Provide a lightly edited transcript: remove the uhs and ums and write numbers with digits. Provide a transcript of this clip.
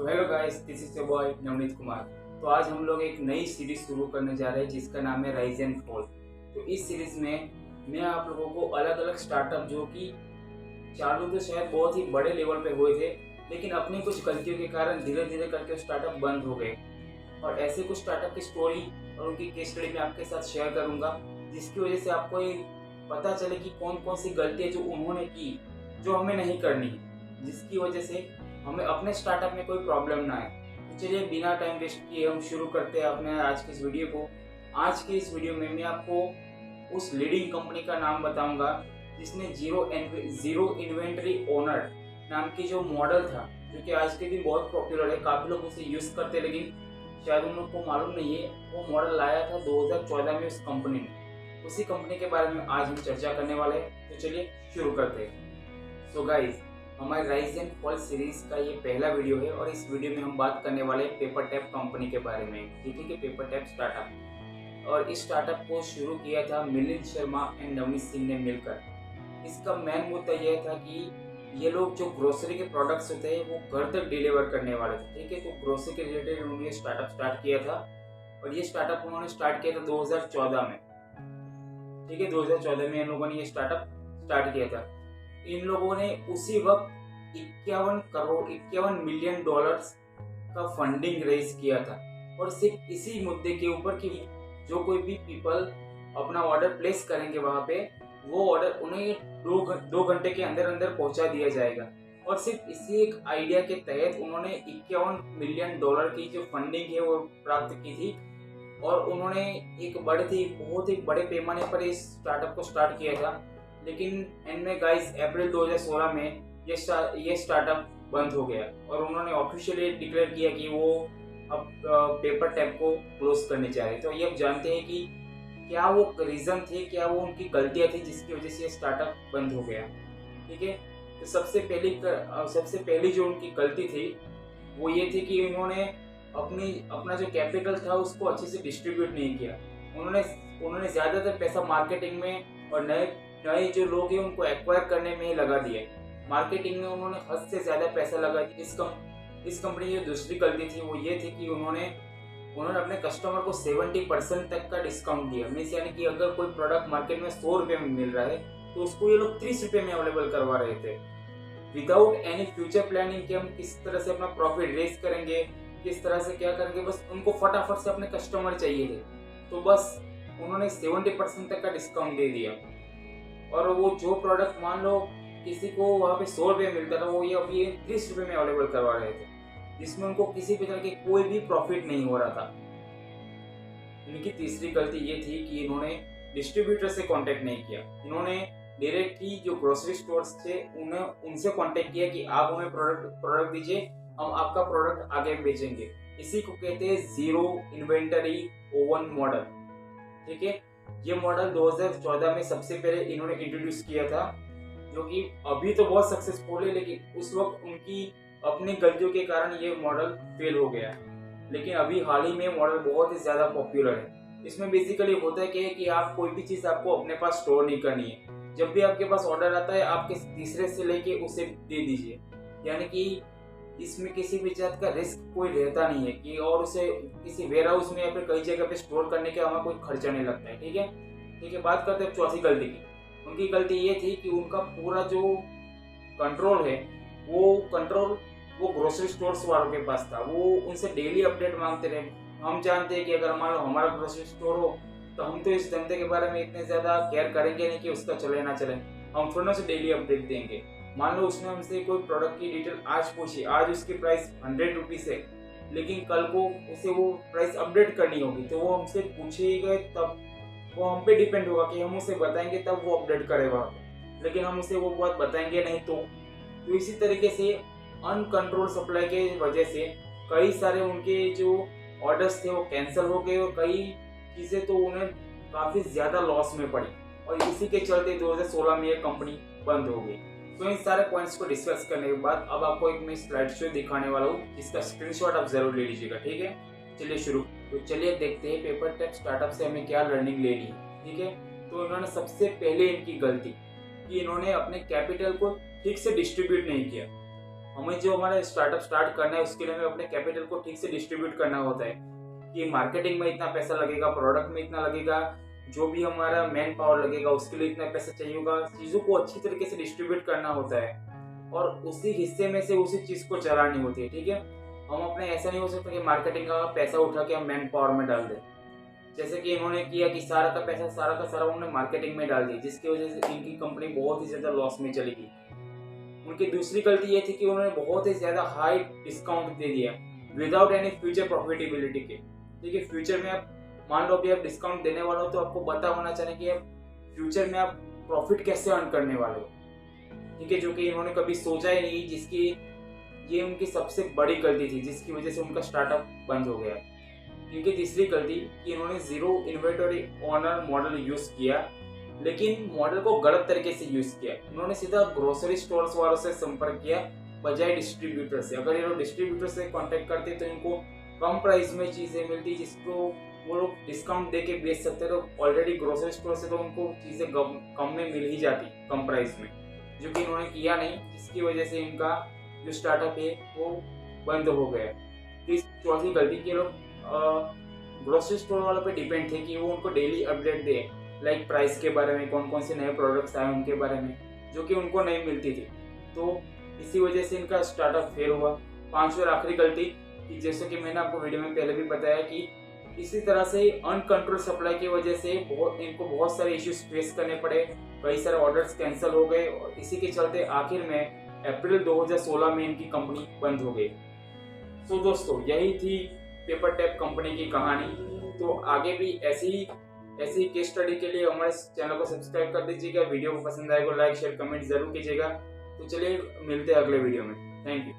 तो hello guys, this is your boy Navneet Kumar. तो आज हम लोग एक नई सीरीज शुरू करने जा रहे हैं जिसका नाम है राइज एंड फॉल। तो इस सीरीज में मैं आप लोगों को अलग अलग स्टार्टअप जो कि चालू तो शायद बहुत ही बड़े लेवल पे हुए थे, लेकिन अपनी कुछ गलतियों के कारण धीरे धीरे करके स्टार्टअप बंद हो गए, और ऐसे कुछ स्टार्टअप की स्टोरी और उनकी केस स्टडी मैं आपके साथ शेयर करूंगा, जिसकी वजह से आपको ये पता चले कि कौन कौन सी गलतियां जो उन्होंने की जो हमें नहीं करनी है, जिसकी वजह से हमें अपने स्टार्टअप में कोई प्रॉब्लम ना आए। तो चलिए बिना टाइम वेस्ट किए हम शुरू करते हैं अपने आज की इस वीडियो को। आज की इस वीडियो में मैं आपको उस लीडिंग कंपनी का नाम बताऊंगा जिसने जीरो इन्वेंटरी ओनर नाम की जो मॉडल था, जो कि आज के दिन बहुत पॉपुलर है, काफ़ी लोग उसे यूज़ करते हैं, लेकिन शायद उन लोग को मालूम नहीं है वो मॉडल लाया था 2014 में उस कंपनी ने। उसी कंपनी के बारे में आज हम चर्चा करने वाले हैं। तो चलिए शुरू करते हैं। सो गाइस, हमारे राइज एंड फॉल सीरीज का ये पहला वीडियो है और इस वीडियो में हम बात करने वाले हैं पेपर टैप कंपनी के बारे में। ठीक है कि पेपर टैप स्टार्टअप, और इस स्टार्टअप को शुरू किया था मिलिंद शर्मा एंड नवनीत सिंह ने मिलकर। इसका मेन मुद्दा यह था कि ये लोग जो ग्रोसरी के प्रोडक्ट्स होते हैं वो घर तक डिलीवर करने वाले थे। ठीक है, तो ग्रोसरी के रिलेटेड उन्होंने स्टार्टअप स्टार्ट किया था, और ये स्टार्टअप उन्होंने स्टार्ट किया था 2014 में। ठीक है, 2014 में इन लोगों ने ये स्टार्टअप स्टार्ट किया था। इन लोगों ने उसी वक्त 51 मिलियन डॉलर्स का फंडिंग रेज किया था, और सिर्फ इसी मुद्दे के ऊपर कि जो कोई भी पीपल अपना ऑर्डर प्लेस करेंगे वहां पे, वो ऑर्डर उन्हें दो घंटे के अंदर अंदर पहुंचा दिया जाएगा। और सिर्फ इसी एक आइडिया के तहत उन्होंने 51 मिलियन डॉलर की जो फंडिंग है वो प्राप्त की थी, और उन्होंने एक बहुत ही बड़े पैमाने पर इस स्टार्टअप को स्टार्ट किया था। लेकिन एंड में गाइस अप्रैल 2016 में ये स्टार्टअप बंद हो गया, और उन्होंने ऑफिशियली डिक्लेयर किया कि वो अब पेपर टैप को क्लोज करने जा रहे हैं। तो ये अब जानते हैं कि क्या वो रीज़न थे, क्या वो उनकी गलतियां थी जिसकी वजह से ये स्टार्टअप बंद हो गया। ठीक है, तो सबसे पहली जो उनकी गलती थी वो ये थी कि उन्होंने अपना जो कैपिटल था उसको अच्छे से डिस्ट्रीब्यूट नहीं किया। उन्होंने ज़्यादातर पैसा मार्केटिंग में और नए जो लोग हैं उनको एक्वायर करने में ही लगा दिया। मार्केटिंग में उन्होंने हद से ज़्यादा पैसा लगा दिया। इस कंपनी की दूसरी गलती थी वो ये थी कि उन्होंने अपने कस्टमर को 70% तक का डिस्काउंट दिया। मीन्स यानी कि अगर कोई प्रोडक्ट मार्केट में 100 रुपये में मिल रहा है तो उसको ये लोग 30 रुपये में अवेलेबल करवा रहे थे, विदाउट एनी फ्यूचर प्लानिंग कि हम किस तरह से अपना प्रॉफिट रेज करेंगे, किस तरह से क्या करेंगे। बस उनको फटाफट से अपने कस्टमर चाहिए थे, तो बस उन्होंने 70% तक का डिस्काउंट दे दिया। और वो जो प्रोडक्ट मान लो किसी को वहाँ पे 100 रुपये मिलता था, वो ये अभी 30 रुपये में अवेलेबल करवा रहे थे, जिसमें उनको किसी भी तरह की कोई भी प्रॉफिट नहीं हो रहा था। इनकी तीसरी गलती ये थी कि इन्होंने डिस्ट्रीब्यूटर से कांटेक्ट नहीं किया। इन्होंने डायरेक्टली जो ग्रोसरी स्टोर्स थे उनसे कांटेक्ट किया कि आप हमें प्रोडक्ट दीजिए, हम आपका प्रोडक्ट आगे बेचेंगे। इसी को कहते हैं जीरो इन्वेंटरी ओवन मॉडल। ठीक है, ये मॉडल 2014 में सबसे पहले इन्होंने इंट्रोड्यूस किया था, जो कि अभी तो बहुत सक्सेसफुल है, लेकिन उस वक्त उनकी अपनी गलतियों के कारण ये मॉडल फेल हो गया। लेकिन अभी हाल ही में मॉडल बहुत ही ज़्यादा पॉपुलर है। इसमें बेसिकली होता है कि आप कोई भी चीज़ आपको अपने पास स्टोर नहीं करनी है। जब भी आपके पास ऑर्डर आता है आप तीसरे से लेके उसे दे दीजिए, यानी कि इसमें किसी भी जात का रिस्क कोई रहता नहीं है कि और उसे किसी वेयर हाउस में या फिर कई जगह पे स्टोर करने का हमें कोई खर्चा नहीं लगता है। ठीक है, बात करते हैं चौथी गलती की। उनकी गलती ये थी कि उनका पूरा जो कंट्रोल है वो ग्रोसरी स्टोर्स वालों के पास था। वो उनसे डेली अपडेट मांगते रहे। हम जानते हैं कि अगर मान लो हमारा ग्रोसरी स्टोर हो तो हम तो इस धंधे के बारे में इतने ज़्यादा केयर करेंगे नहीं कि उसका चले ना चले, हम थोड़ा से डेली अपडेट देंगे। मान लो उसने हमसे कोई प्रोडक्ट की डिटेल आज पूछी, आज उसकी प्राइस 100 रुपीज़ है, लेकिन कल को उसे वो प्राइस अपडेट करनी होगी, तो वो हमसे पूछेगा, तब वो हम पे डिपेंड होगा कि हम उसे बताएंगे तब वो अपडेट करेगा। लेकिन हम उसे वो बात बताएंगे नहीं तो इसी तरीके से अनकंट्रोल सप्लाई के वजह से कई सारे उनके जो ऑर्डर्स थे वो कैंसिल हो गए, और कई चीज़ें तो उन्हें काफ़ी ज़्यादा लॉस में पड़ी, और इसी के चलते 2016 में ये कंपनी बंद हो गई। तो इन सारे पॉइंट्स को डिस्कस करने के बाद अब आपको एक मैं स्लाइड शो दिखाने वाला हूँ, जिसका स्क्रीनशॉट आप ज़रूर ले लीजिएगा। ठीक है, चलिए शुरू। तो चलिए देखते हैं पेपर टैप स्टार्टअप से हमें क्या लर्निंग लेनी है। ठीक है, तो इन्होंने सबसे पहले इनकी गलती कि इन्होंने अपने कैपिटल को ठीक से डिस्ट्रीब्यूट नहीं किया। हमें जो हमारा स्टार्टअप स्टार्ट करना है उसके लिए हमें अपने कैपिटल को ठीक से डिस्ट्रीब्यूट करना होता है कि मार्केटिंग में इतना पैसा लगेगा, प्रोडक्ट में इतना लगेगा, जो भी हमारा मैन पावर लगेगा उसके लिए इतना पैसा चाहिए होगा। चीज़ों को अच्छी तरीके से डिस्ट्रीब्यूट करना होता है और उसी हिस्से में से उसी चीज़ को चलानी होती है। ठीक है, हम अपने ऐसा नहीं हो सकता कि मार्केटिंग का पैसा उठा के हम मैन पावर में डाल दें, जैसे कि इन्होंने किया कि सारा का पैसा सारा का सारा उन्होंने मार्केटिंग में डाल दिया, जिसकी वजह से इनकी कंपनी बहुत ही ज़्यादा लॉस में चली गई। उनकी दूसरी गलती ये थी कि उन्होंने बहुत ही ज़्यादा हाई डिस्काउंट दे दिया विदाउट एनी फ्यूचर प्रॉफिटेबिलिटी के। ठीक है, फ्यूचर में आप मान लो अभी आप डिस्काउंट देने वाले हो तो आपको पता होना चाहिए कि आप फ्यूचर में आप प्रॉफिट कैसे अर्न करने वाले हो। ठीक है, जो कि इन्होंने कभी सोचा ही नहीं, जिसकी ये उनकी सबसे बड़ी गलती थी, जिसकी वजह से उनका स्टार्टअप बंद हो गया। इनकी तीसरी गलती कि इन्होंने zero inventory owner model use किया, लेकिन मॉडल को गलत तरीके से यूज किया। इन्होंने सीधा ग्रोसरी स्टोर्स वालों से संपर्क किया बजाय डिस्ट्रीब्यूटर से। अगर ये लोग डिस्ट्रीब्यूटर से कांटेक्ट करते तो इनको कम प्राइस में चीज़ें मिलती, जिसको वो लोग डिस्काउंट दे के बेच सकते। तो ऑलरेडी ग्रोसरी स्टोर से तो उनको चीज़ें कम में मिल ही जाती, कम प्राइस में, जो कि इन्होंने किया नहीं, जिसकी वजह से इनका जो स्टार्टअप है वो बंद हो गया। इस चौथी गलती कि लोग ग्रोसरी स्टोर वालों पे डिपेंड थे कि वो उनको डेली अपडेट दे, लाइक प्राइस के बारे में, कौन कौन से नए प्रोडक्ट्स आए उनके बारे में, जो कि उनको नहीं मिलती थी। तो इसी वजह से इनका स्टार्टअप फेल हुआ। पांचवी और आखिरी गलती कि जैसे कि मैंने आपको वीडियो में पहले भी बताया कि इसी तरह से अनकंट्रोल सप्लाई की वजह से इनको बहुत सारे इश्यूज फेस करने पड़े, कई सारे ऑर्डर्स कैंसिल हो गए और इसी के चलते आखिर में अप्रैल 2016 में इनकी कंपनी बंद हो गई। तो दोस्तों यही थी पेपर टैप कंपनी की कहानी। तो आगे भी ऐसी केस स्टडी के लिए हमारे चैनल को सब्सक्राइब कर दीजिएगा। वीडियो को पसंद आएगा लाइक शेयर कमेंट जरूर कीजिएगा। तो चलिए मिलते हैं अगले वीडियो में। Thank you.